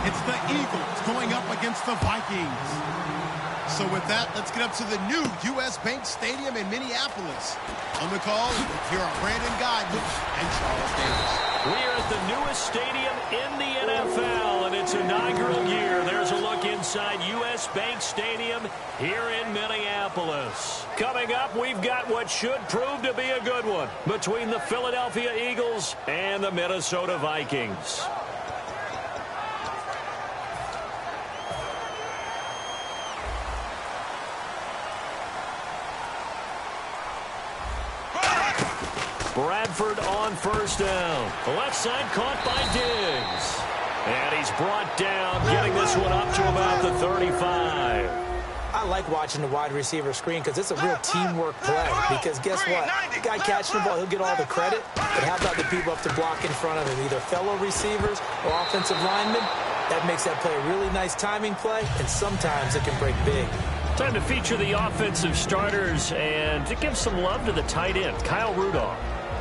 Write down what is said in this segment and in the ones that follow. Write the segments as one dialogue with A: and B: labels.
A: It's the Eagles going up against the Vikings. So with that, let's get up to the new U.S. Bank Stadium in Minneapolis. On the call, here are Brandon Godwin and Charles Davis.
B: We are at the newest stadium in the NFL, and its inaugural year. There's a look inside U.S. Bank Stadium here in Minneapolis. Coming up, we've got what should prove to be a good one between the Philadelphia Eagles and the Minnesota Vikings. Bradford on first down. The left side caught by Diggs. And he's brought down, getting this one up to about the 35.
C: I like watching the wide receiver screen because it's a real teamwork play. Because guess what? The guy catching the ball, he'll get all the credit. But how about the people up to block in front of him? Either fellow receivers or offensive linemen. That makes that play a really nice timing play, and sometimes it can break big.
B: Time to feature the offensive starters and to give some love to the tight end, Kyle Rudolph.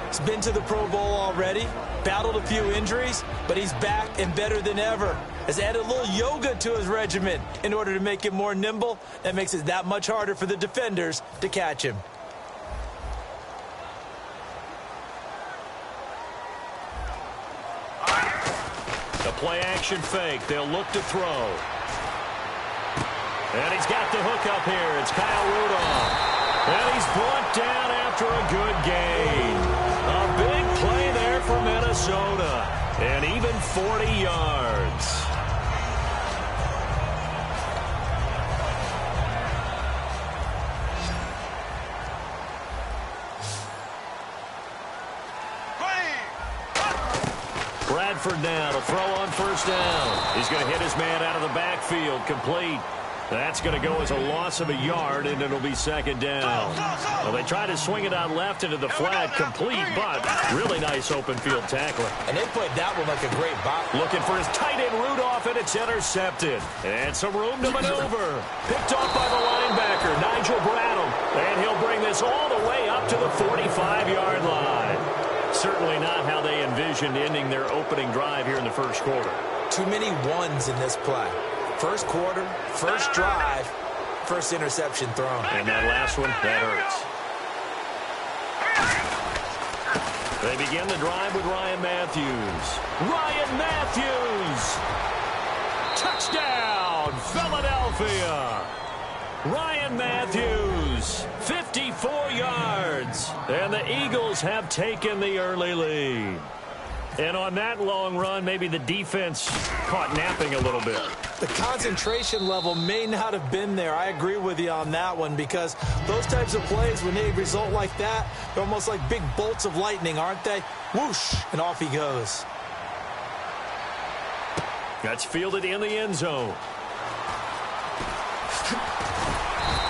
C: He's been to the Pro Bowl already, battled a few injuries, but he's back and better than ever. Has added a little yoga to his regimen in order to make him more nimble. That makes it that much harder for the defenders to catch him.
B: The play action fake. They'll look to throw. And he's got the hook up here. It's Kyle Rudolph. And he's brought down after a good gain. A big play there for Minnesota. And even 40 yards. Bradford now to throw on first down. He's going to hit his man out of the backfield. Complete. That's going to go as a loss of a yard, and it'll be second down. Well, they try to swing it out left into the flat, complete, but really nice open field tackler.
C: And they played that one like a great bot.
B: Looking for his tight end Rudolph, and it's intercepted. And some room to maneuver. Picked off by the linebacker, Nigel Bradham. And he'll bring this all the way up to the 45-yard line. Certainly not how they envisioned ending their opening drive here in the first quarter.
C: Too many ones in this play. First quarter, first drive, first interception thrown.
B: And that last one, that hurts. They begin the drive with Ryan Matthews. Ryan Matthews! Touchdown, Philadelphia! Ryan Matthews, 54 yards. And the Eagles have taken the early lead. And on that long run, maybe the defense caught napping a little bit.
C: The concentration level may not have been there. I agree with you on that one because those types of plays, when they result like that, they're almost like big bolts of lightning, aren't they? Whoosh, and off he goes.
B: That's fielded in the end zone.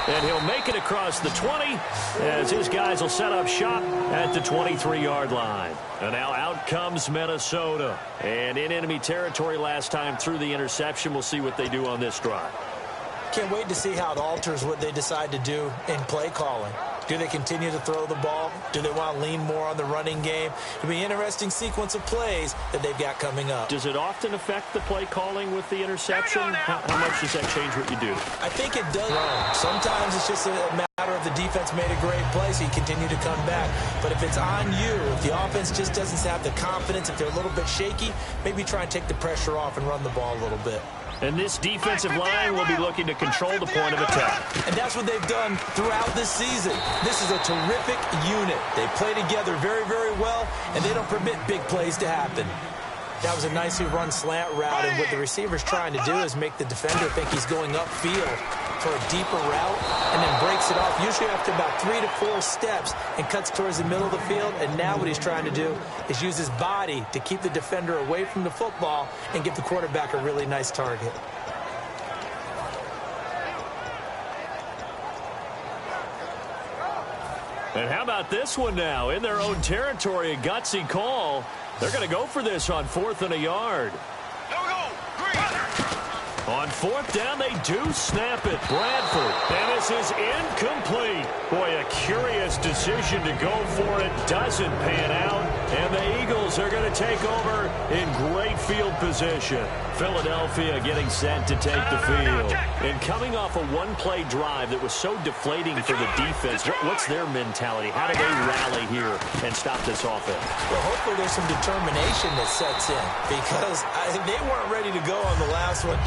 B: And he'll make it across the 20 as his guys will set up shop at the 23-yard line. And now out comes Minnesota. And in enemy territory last time through the interception. We'll see what they do on this drive.
C: Can't wait to see how it alters what they decide to do in play calling. Do they continue to throw the ball? Do they want to lean more on the running game? It'll be an interesting sequence of plays that they've got coming up.
B: Does it often affect the play calling with the interception? How much does that change what you do?
C: I think it does. Sometimes it's just a matter of the defense made a great play, so you continue to come back. But if it's on you, if the offense just doesn't have the confidence, if they're a little bit shaky, maybe try and take the pressure off and run the ball a little bit.
B: And this defensive line will be looking to control the point of attack.
C: And that's what they've done throughout this season. This is a terrific unit. They play together very, very well, and they don't permit big plays to happen. That was a nicely run slant route, and what the receiver's trying to do is make the defender think he's going upfield for a deeper route and then breaks it off, usually after about 3 to 4 steps, and cuts towards the middle of the field. And now what he's trying to do is use his body to keep the defender away from the football and give the quarterback a really nice target.
B: And how about this one now? In their own territory, a gutsy call. They're going to go for this on 4th and a yard. On 4th down, they do snap it. Bradford. And this is incomplete. incomplete. Boy, a curious decision to go for it. Doesn't pan out. And the Eagles are going to take over in great field position. Philadelphia getting set to take the field. And coming off a one-play drive that was so deflating for the defense, what's their mentality? How do they rally here and stop this offense?
C: Well, hopefully there's some determination that sets in because they weren't ready to go on the last one.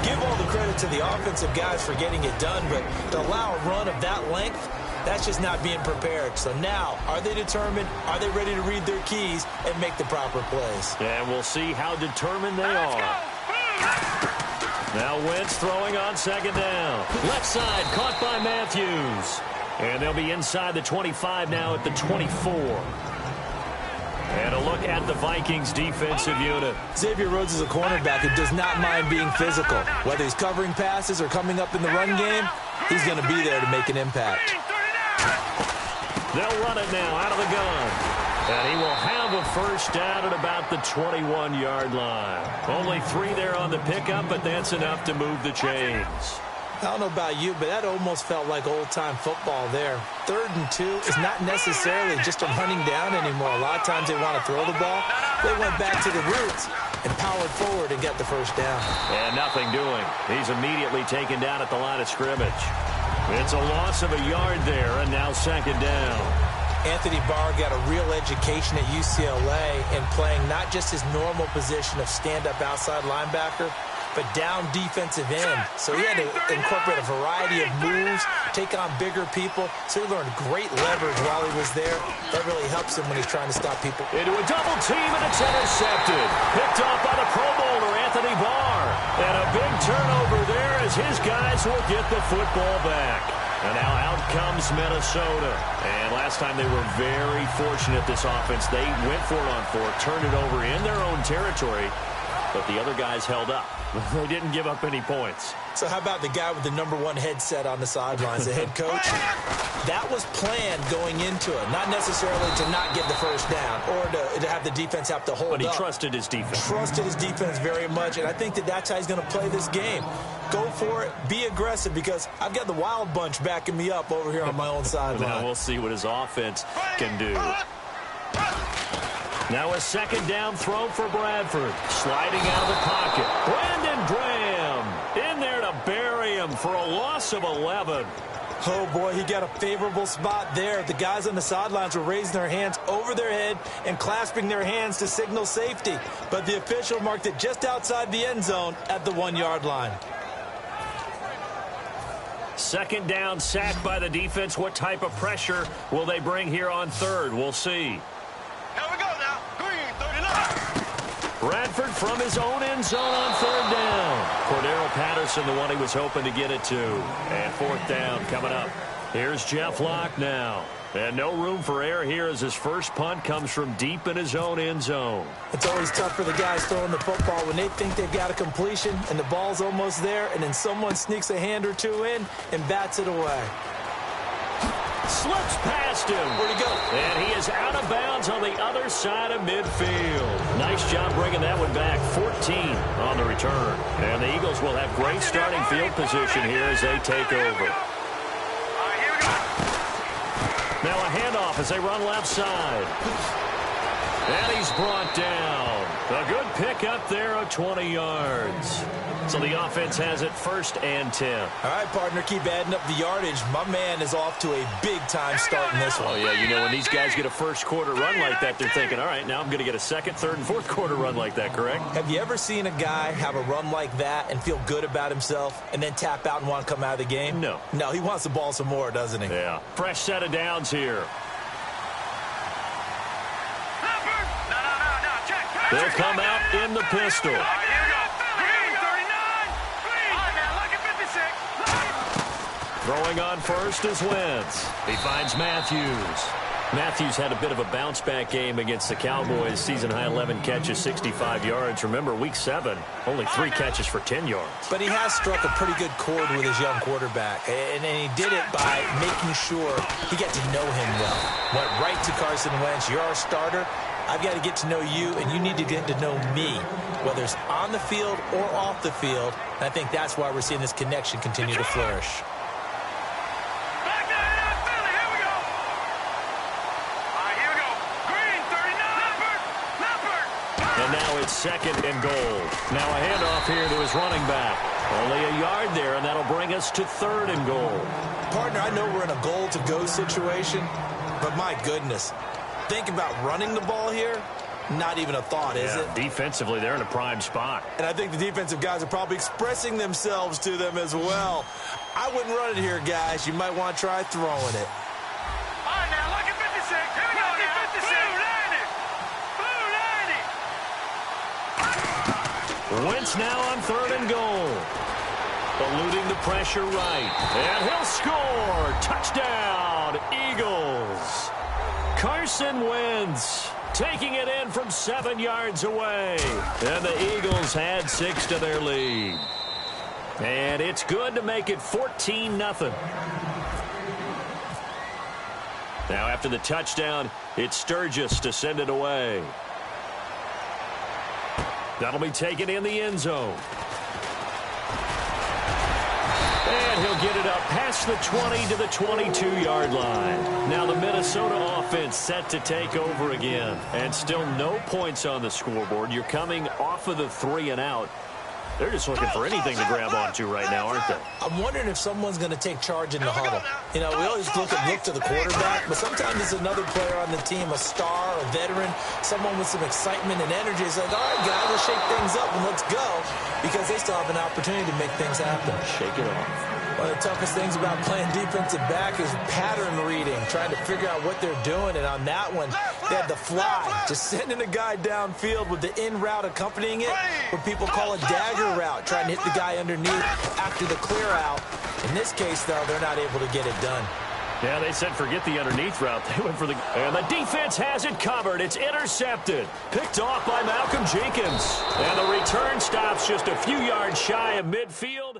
C: Give all the credit to the offensive guys for getting it done, but to allow a run of that length, that's just not being prepared. So now, are they determined? Are they ready to read their keys and make the proper plays?
B: And we'll see how determined they are. Now Wentz throwing on second down. Left side caught by Matthews. And they'll be inside the 25 now at the 24. And a look at the Vikings defensive unit.
C: Xavier Rhodes is a cornerback who does not mind being physical. Whether he's covering passes or coming up in the run game, he's going to be there to make an impact.
B: They'll run it now out of the gun. And he will have a first down at about the 21-yard line. Only 3 there on the pickup, but that's enough to move the chains.
C: I don't know about you, but that almost felt like old-time football there. 3rd and 2 is not necessarily just a hunting down anymore. A lot of times they want to throw the ball. They went back to the roots and powered forward and got the first down.
B: And nothing doing. He's immediately taken down at the line of scrimmage. It's a loss of a yard there, and now second down.
C: Anthony Barr got a real education at UCLA in playing not just his normal position of stand-up outside linebacker, but down defensive end. So he had to incorporate a variety of moves, take on bigger people. So he learned great leverage while he was there. That really helps him when he's trying to stop people.
B: Into a double team, and it's intercepted. Picked off by the Pro Bowler, Anthony Barr. And a big turnover there as his guys will get the football back. And now out comes Minnesota. And last time they were very fortunate, this offense. They went for it on 4, turned it over in their own territory. But the other guys held up. They didn't give up any points.
C: So how about the guy with the #1 headset on the sidelines, the head coach? That was planned going into it. Not necessarily to not get the first down or to have the defense have to hold up.
B: But he trusted his defense.
C: Trusted his defense very much, and I think that's how he's going to play this game. Go for it. Be aggressive because I've got the wild bunch backing me up over here on my own sideline.
B: Now we'll see what his offense can do. Now a second down throw for Bradford. Sliding out of the pocket. Brandon Graham in there to bury him for a loss of 11.
C: Oh, boy, he got a favorable spot there. The guys on the sidelines were raising their hands over their head and clasping their hands to signal safety. But the official marked it just outside the end zone at the 1-yard line.
B: Second down, sacked by the defense. What type of pressure will they bring here on third? We'll see.
D: Here we go now. Green, 39.
B: Bradford from his own end zone on third down. Cordero Patterson, the one he was hoping to get it to. And fourth down coming up. Here's Jeff Locke now. And no room for error here as his first punt comes from deep in his own end zone.
C: It's always tough for the guys throwing the football when they think they've got a completion and the ball's almost there, and then someone sneaks a hand or two in and bats it away.
B: Slips past him.
C: Where'd he go?
B: And he is out of bounds on the other side of midfield. Nice job bringing that one back. 14 on the return. And the Eagles will have great starting field position here as they take over. Now a handoff as they run left side. And he's brought down. A good pickup there of 20 yards. So the offense has it 1st and 10.
C: All right, partner, keep adding up the yardage. My man is off to a big-time start in this one.
B: Oh, yeah, you know, when these guys get a first-quarter run like that, they're thinking, all right, now I'm going to get a second, third, and fourth-quarter run like that, correct?
C: Have you ever seen a guy have a run like that and feel good about himself and then tap out and want to come out of the game?
B: No.
C: No, he wants the ball some more, doesn't he?
B: Yeah. Fresh set of downs here. They'll come out in the pistol. Throwing on first is Wentz. He finds Matthews. Matthews had a bit of a bounce-back game against the Cowboys. Season-high 11 catches, 65 yards. Remember, Week 7, only 3 catches for 10 yards.
C: But he has struck a pretty good chord with his young quarterback, and he did it by making sure he got to know him well. Went right to Carson Wentz. You're our starter. I've got to get to know you, and you need to get to know me, whether it's on the field or off the field. And I think that's why we're seeing this connection continue to flourish.
B: it's 2nd and goal. Now a handoff here to his running back. Only a yard there, and that'll bring us to 3rd and goal.
C: Partner, I know we're in a goal-to-go situation, but my goodness, think about running the ball here. Not even a thought, is it?
B: Defensively, they're in a prime spot.
C: And I think the defensive guys are probably expressing themselves to them as well. I wouldn't run it here, guys. You might want to try throwing it.
D: All right, now look at 56. Here we go now. 56. Blue 90.
B: Wentz now on 3rd and goal. Eluding the pressure right. And he'll score. Touchdown, Eagles. Carson Wentz taking it in from 7 yards away. And the Eagles had 6 to their lead. And it's good to make it 14-0. Now after the touchdown, it's Sturgis to send it away. That'll be taken in the end zone. And he'll get it up past the 20 to the 22-yard line. Now the Minnesota offense set to take over again. And still no points on the scoreboard. You're coming off of the 3 and out. They're just looking for anything to grab onto right now, aren't they?
C: I'm wondering if someone's going to take charge in the huddle. You know, we always look to the quarterback, but sometimes it's another player on the team, a star, a veteran, someone with some excitement and energy. It's like, all right, guys, let's shake things up and let's go, because they still have an opportunity to make things happen.
B: Shake it off.
C: One of the toughest things about playing defensive back is pattern reading, trying to figure out what they're doing. And on that one, they had the fly, just sending a guy downfield with the in route accompanying it, what people call a dagger route, trying to hit the guy underneath after the clear out. In this case, though, they're not able to get it done.
B: Yeah, they said forget the underneath route. They went for the... And the defense has it covered. It's intercepted. Picked off by Malcolm Jenkins. And the return stops just a few yards shy of midfield.